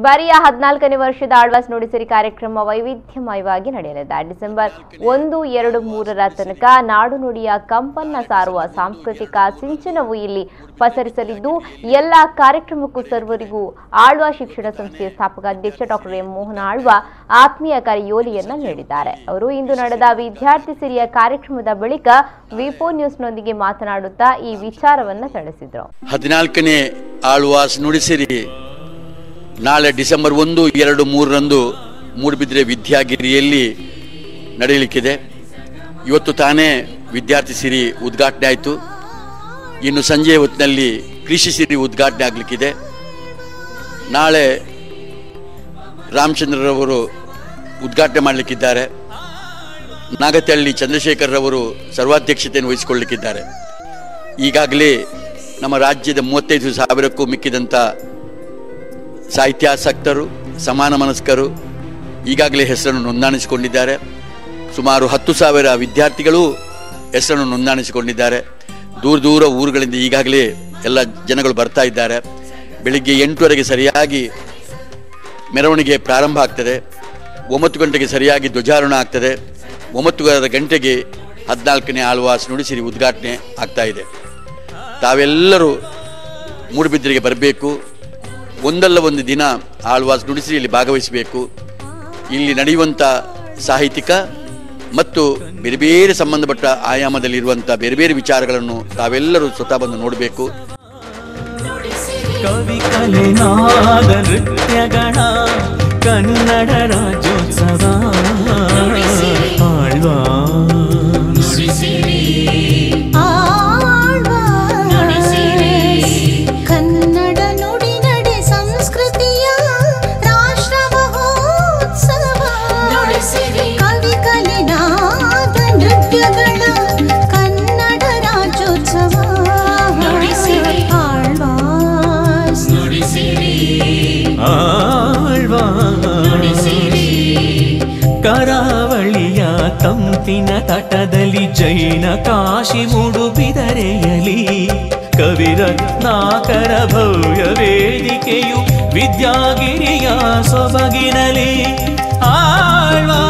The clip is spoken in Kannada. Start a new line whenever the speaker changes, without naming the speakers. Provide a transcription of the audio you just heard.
ಬಾರಿಯ 14ನೇ ವರ್ಷದ ಆಳ್ವಾಸ್ ನುಡಿಸಿರಿ ಕಾರ್ಯಕ್ರಮ ವೈವಿಧ್ಯಮಯವಾಗಿ ನಡೆಯಲಿದೆ. ಡಿಸೆಂಬರ್ 1, 2, 3ರ ತನಕ ನಾಡು ನುಡಿಯ ಕಂಪನ್ನ ಸಾರುವ ಸಾಂಸ್ಕೃತಿಕ ಸಿಂಚನವು ಇಲ್ಲಿ ಪಸರಿಸಲಿದ್ದು, ಎಲ್ಲ ಕಾರ್ಯಕ್ರಮಕ್ಕೂ ಸರ್ವರಿಗೂ ಆಳ್ವಾ ಶಿಕ್ಷಣ ಸಂಸ್ಥೆಯ ಸ್ಥಾಪಕ ಅಧ್ಯಕ್ಷ ಡಾಕ್ಟರ್ ಎಂ ಮೋಹನ ಆಳ್ವಾ ಆತ್ಮೀಯ ಕರೆಯೋಲಿಯನ್ನ ನೀಡಿದ್ದಾರೆ. ಅವರು ಇಂದು ನಡೆದ ವಿದ್ಯಾರ್ಥಿ ಸಿರಿಯ ಕಾರ್ಯಕ್ರಮದ ಬಳಿಕ ವಿಪೋ ನ್ಯೂಸ್ನೊಂದಿಗೆ ಮಾತನಾಡುತ್ತಾ ಈ ವಿಚಾರವನ್ನ ತಿಳಿಸಿದರು.
14ನೇ ಆಳ್ವಾಸ್ ನುಡಿಸಿರಿ ನಾಳೆ ಡಿಸೆಂಬರ್ 1, 2, 3ರಂದು ಮೂಡುಬಿದಿರೆ ವಿದ್ಯಾಗಿರಿಯಲ್ಲಿ ನಡೆಯಲಿಕ್ಕಿದೆ. ಇವತ್ತು ತಾನೇ ವಿದ್ಯಾರ್ಥಿ ಸಿರಿ ಉದ್ಘಾಟನೆ ಆಯಿತು. ಇನ್ನು ಸಂಜೆ ಹೊತ್ತಿನಲ್ಲಿ ಕೃಷಿ ಸಿರಿ ಉದ್ಘಾಟನೆ ಆಗಲಿಕ್ಕಿದೆ. ನಾಳೆ ರಾಮಚಂದ್ರರವರು ಉದ್ಘಾಟನೆ ಮಾಡಲಿಕ್ಕಿದ್ದಾರೆ. ನಾಗತಹಳ್ಳಿ ಚಂದ್ರಶೇಖರ್ರವರು ಸರ್ವಾಧ್ಯಕ್ಷತೆಯನ್ನು ವಹಿಸಿಕೊಳ್ಳಲಿಕ್ಕಿದ್ದಾರೆ. ಈಗಾಗಲೇ ನಮ್ಮ ರಾಜ್ಯದ 35,000ಕ್ಕೂ ಮಿಕ್ಕಿದಂಥ ಸಾಹಿತ್ಯಾಸಕ್ತರು, ಸಮಾನ ಮನಸ್ಕರು ಈಗಾಗಲೇ ಹೆಸರನ್ನು ನೋಂದಾಣಿಸಿಕೊಂಡಿದ್ದಾರೆ. ಸುಮಾರು 10,000 ವಿದ್ಯಾರ್ಥಿಗಳು ಹೆಸರನ್ನು ನೋಂದಾಣಿಸಿಕೊಂಡಿದ್ದಾರೆ. ದೂರ ದೂರ ಊರುಗಳಿಂದ ಈಗಾಗಲೇ ಎಲ್ಲ ಜನಗಳು ಬರ್ತಾ ಇದ್ದಾರೆ. ಬೆಳಿಗ್ಗೆ 8:00ವರೆಗೆ ಸರಿಯಾಗಿ ಮೆರವಣಿಗೆ ಪ್ರಾರಂಭ ಆಗ್ತದೆ. 9 ಗಂಟೆಗೆ ಸರಿಯಾಗಿ ಧ್ವಜಾರೋಹಣ ಆಗ್ತದೆ. 9 ಗಂಟೆಗೆ 14ನೇ ಆಳ್ವಾಸ್ ನುಡಿಸಿರಿ ಉದ್ಘಾಟನೆ ಆಗ್ತಾ ಇದೆ. ತಾವೆಲ್ಲರೂ ಮೂಡುಬಿದಿರೆಗೆ ಬರಬೇಕು. ಒಂದಲ್ಲ ಒಂದು ದಿನ ಆಳ್ವಾಸ್ ನುಡಿಸಿರಿಯಲ್ಲಿ ಭಾಗವಹಿಸಬೇಕು. ಇಲ್ಲಿ ನಡೆಯುವಂಥ ಸಾಹಿತ್ಯಿಕ ಮತ್ತು ಬೇರೆ ಬೇರೆ ಸಂಬಂಧಪಟ್ಟ ಆಯಾಮದಲ್ಲಿರುವಂಥ ಬೇರೆ ಬೇರೆ ವಿಚಾರಗಳನ್ನು ತಾವೆಲ್ಲರೂ ಸ್ವತಃ ಬಂದು ನೋಡಬೇಕು.
ಕವಿ ಕಲೆನಾದ ನೃತ್ಯಗಣ ಕನ್ನಡ ರಾಜ್ಯೋತ್ಸವ ಕರಾವಳಿಯ ತಂಪಿನ ತಟದಲ್ಲಿ ಜೈನ ಕಾಶಿ ಮೂಡುಬಿದಿರೆಯಲಿ ಕವಿರತ್ನಾಕರ ಭವ್ಯ ವೇದಿಕೆಯು ವಿದ್ಯಾಗಿರಿಯ ಸೊಬಗಿನಲಿ ಆಳ್ವಾ